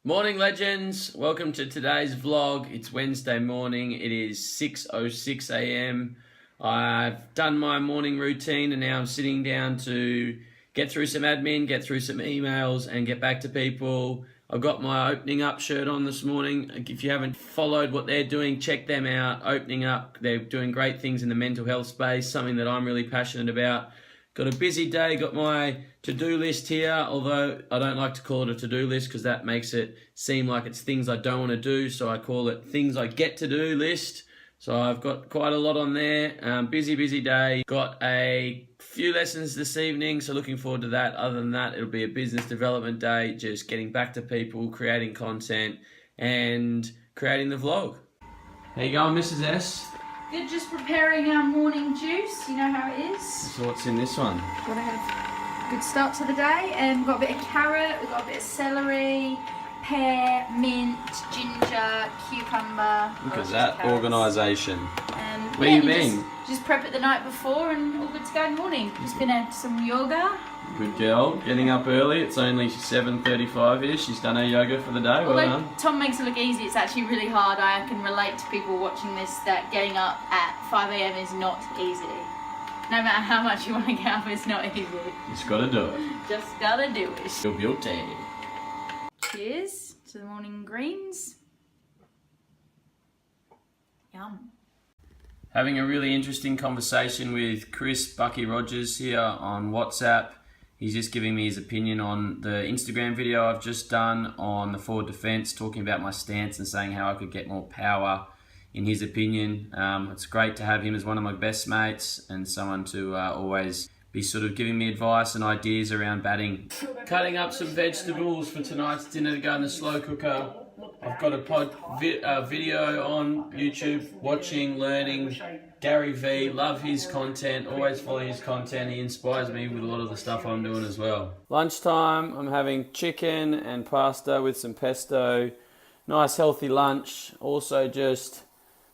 Morning legends, welcome to today's vlog. It's Wednesday morning, it is 6:06 a.m. I've done my morning routine and now I'm sitting down to get through some admin, get through some emails and get back to people. I've got my Opening Up shirt on this morning. If you haven't followed what they're doing, check them out. Opening Up, they're doing great things in the mental health space, something that I'm really passionate about. Got a busy day, got my to-do list here, although I don't like to call it a to-do list because that makes it seem like it's things I don't want to do, so I call it things I get to do list. So I've got quite a lot on there. Busy day. Got a few lessons this evening, so looking forward to that. Other than that, it'll be a business development day, just getting back to people, creating content, and creating the vlog. How you going, Mrs. S? Good, just preparing our morning juice. You know how it is. So what's in this one? Want to have a good start to the day. We've got a bit of carrot, we've got a bit of celery, pear, mint, ginger, cucumber. Look at that organisation. Where yeah, you been? Just prep it the night before and all good to go in the morning. Just been at some yoga. Good girl, getting up early. It's only 7:35 here. She's done her yoga for the day. Well done. Tom makes it look easy, it's actually really hard. I can relate to people watching this that getting up at 5 a.m. is not easy. No matter how much you want to get up, it's not easy. Just gotta do it. Just gotta do it. You're guilty. Cheers to the morning greens. Yum. Having a really interesting conversation with Chris Bucky Rogers here on WhatsApp. He's just giving me his opinion on the Instagram video I've just done on the forward defence, talking about my stance and saying how I could get more power in his opinion. It's great to have him as one of my best mates and someone to always be sort of giving me advice and ideas around batting. Cutting up some vegetables for tonight's dinner to go in the slow cooker. I've got a video on YouTube, watching, learning. Gary V, love his content, always follow his content. He inspires me with a lot of the stuff I'm doing as well. Lunchtime, I'm having chicken and pasta with some pesto. Nice healthy lunch. Also just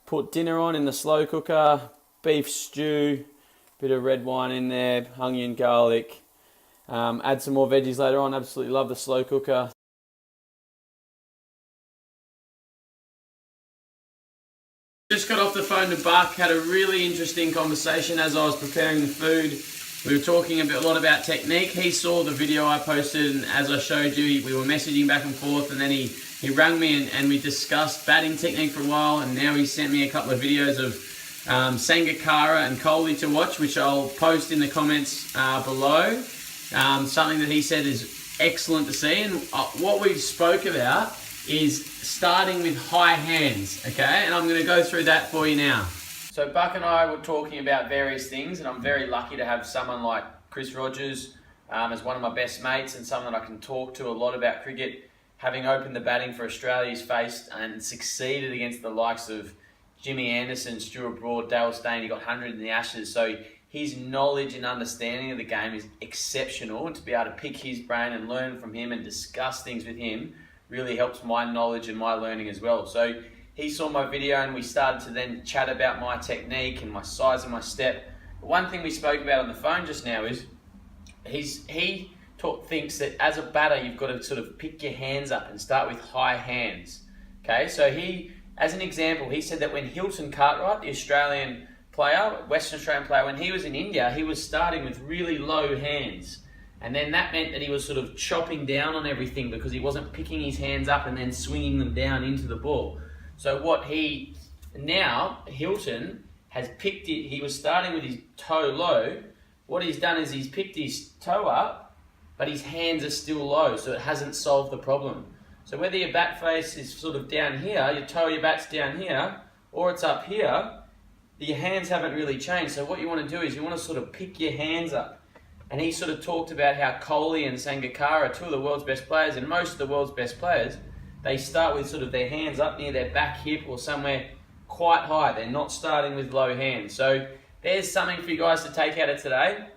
put dinner on in the slow cooker. Beef stew, bit of red wine in there, onion, garlic. Add some more veggies later on. Absolutely love the slow cooker. Just got off the phone to Buck, had a really interesting conversation as I was preparing the food. We were talking a lot about technique. He saw the video I posted, and as I showed you, we were messaging back and forth, and then he rang me and we discussed batting technique for a while, and now he sent me a couple of videos of Sangakkara and Kohli to watch, which I'll post in the comments below. Something that he said is excellent to see, and what we spoke about is starting with high hands, okay? And I'm going to go through that for you now. So Buck and I were talking about various things, and I'm very lucky to have someone like Chris Rogers as one of my best mates and someone that I can talk to a lot about cricket. Having opened the batting for Australia, he's faced and succeeded against the likes of Jimmy Anderson, Stuart Broad, Dale Steyn. He got 100 in the Ashes, so his knowledge and understanding of the game is exceptional, and to be able to pick his brain and learn from him and discuss things with him really helps my knowledge and my learning as well. So he saw my video and we started to then chat about my technique and my size and my step. But one thing we spoke about on the phone just now is he thinks that as a batter you've got to sort of pick your hands up and start with high hands. Okay, so as an example, he said that when Hilton Cartwright, the Australian player, Western Australian player, when he was in India, he was starting with really low hands. And then that meant that he was sort of chopping down on everything because he wasn't picking his hands up and then swinging them down into the ball. So Hilton has picked it, he was starting with his toe low. What he's done is he's picked his toe up, but his hands are still low, so it hasn't solved the problem. So whether your bat face is sort of down here, your bat's down here, or it's up here, your hands haven't really changed. So what you want to do is you want to sort of pick your hands up. And he sort of talked about how Kohli and Sangakkara are two of the world's best players, and most of the world's best players, they start with sort of their hands up near their back hip or somewhere quite high. They're not starting with low hands. So there's something for you guys to take out of today.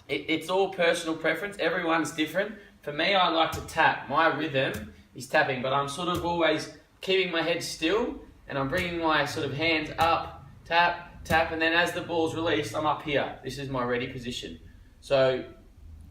It's all personal preference. Everyone's different. For me, I like to tap. My rhythm is tapping, but I'm sort of always keeping my head still, and I'm bringing my sort of hands up, tap, tap, and then as the ball's released, I'm up here. This is my ready position. So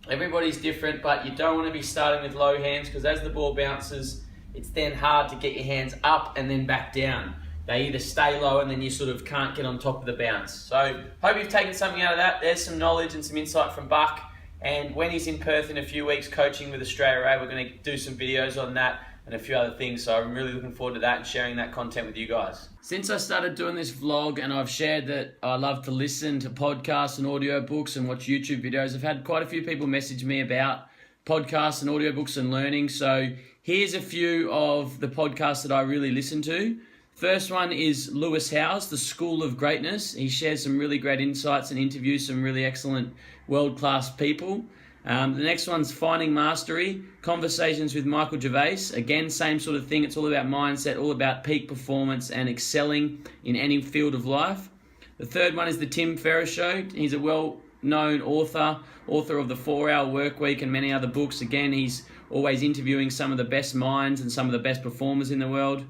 everybody's different, but you don't want to be starting with low hands because as the ball bounces, it's then hard to get your hands up and then back down. They either stay low and then you sort of can't get on top of the bounce. So hope you've taken something out of that. There's some knowledge and some insight from Buck. And when he's in Perth in a few weeks coaching with Australia A, we're going to do some videos on that and a few other things. So I'm really looking forward to that and sharing that content with you guys. Since I started doing this vlog and I've shared that I love to listen to podcasts and audiobooks and watch YouTube videos, I've had quite a few people message me about podcasts and audiobooks and learning. So here's a few of the podcasts that I really listen to. First one is Lewis Howes, The School of Greatness. He shares some really great insights and interviews some really excellent world-class people. The next one's Finding Mastery, Conversations with Michael Gervais. Again, same sort of thing. It's all about mindset, all about peak performance and excelling in any field of life. The third one is The Tim Ferriss Show. He's a well-known author of The 4-Hour Workweek and many other books. Again, he's always interviewing some of the best minds and some of the best performers in the world.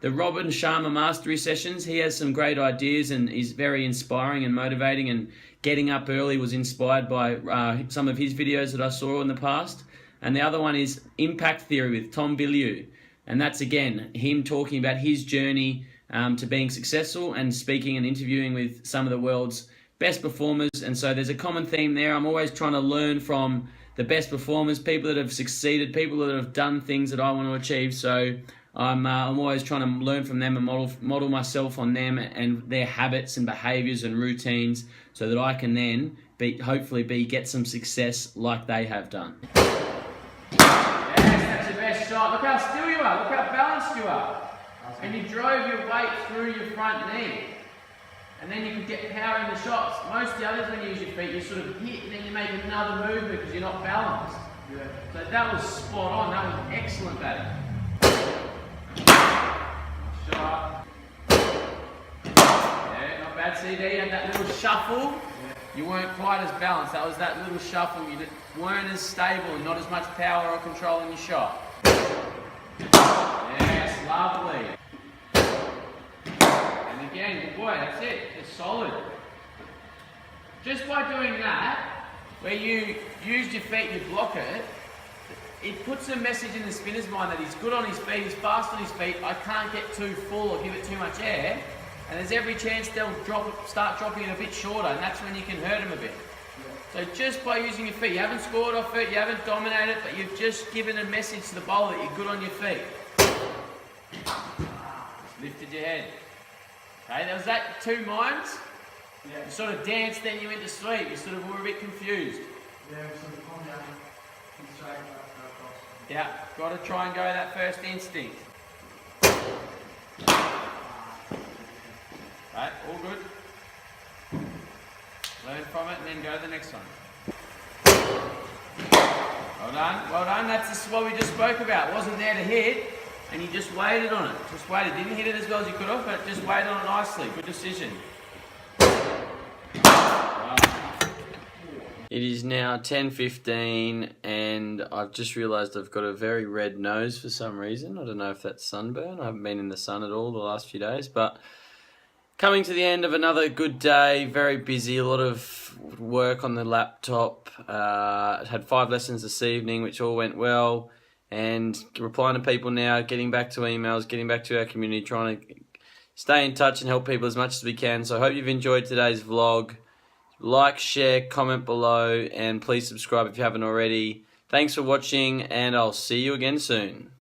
The Robin Sharma Mastery Sessions, he has some great ideas and is very inspiring and motivating, and Getting Up Early was inspired by some of his videos that I saw in the past. And the other one is Impact Theory with Tom Bilyeu. And that's, again, him talking about his journey to being successful and speaking and interviewing with some of the world's best performers. And so there's a common theme there. I'm always trying to learn from the best performers, people that have succeeded, people that have done things that I want to achieve. So I'm always trying to learn from them and model myself on them and their habits and behaviours and routines, so that I can then hopefully get some success like they have done. Yes, that's your best shot. Look how still you are. Look how balanced you are. And you drove your weight through your front knee. And then you can get power in the shots. Most of the others, when you use your feet, you sort of hit and then you make another movement because you're not balanced. Yeah. So that was spot on. That was excellent batting. Shot. Yeah, not bad. CD. You had that little shuffle. Yeah. You weren't quite as balanced. That was that little shuffle. You weren't as stable and not as much power or control in your shot. Yes, lovely. And again, good boy, that's it. It's solid. Just by doing that, where you used your feet, you block it, it puts a message in the spinner's mind that he's good on his feet, he's fast on his feet, I can't get too full or give it too much air, and there's every chance they'll start dropping it a bit shorter, and that's when you can hurt him a bit. So just by using your feet, you haven't scored off it, you haven't dominated, but you've just given a message to the bowler that you're good on your feet. Just lifted your head. Okay, there was that two minds. Yeah. You sort of danced, then you went to sleep. You sort of were a bit confused. Yeah, sort of calm down and straight up. Yeah, got to try and go that first instinct. Right, all good. Learn from it and then go to the next one. Well done, well done. That's what we just spoke about. Wasn't there to hit, and you just waited on it. Just waited. Didn't hit it as well as you could have, but just waited on it nicely. Good decision. It is now 10:15 and I've just realised I've got a very red nose for some reason. I don't know if that's sunburn. I haven't been in the sun at all the last few days, but coming to the end of another good day, very busy, a lot of work on the laptop. I had 5 lessons this evening, which all went well, and replying to people now, getting back to emails, getting back to our community, trying to stay in touch and help people as much as we can. So I hope you've enjoyed today's vlog. Like, share, comment below, and please subscribe if you haven't already. Thanks for watching, and I'll see you again soon.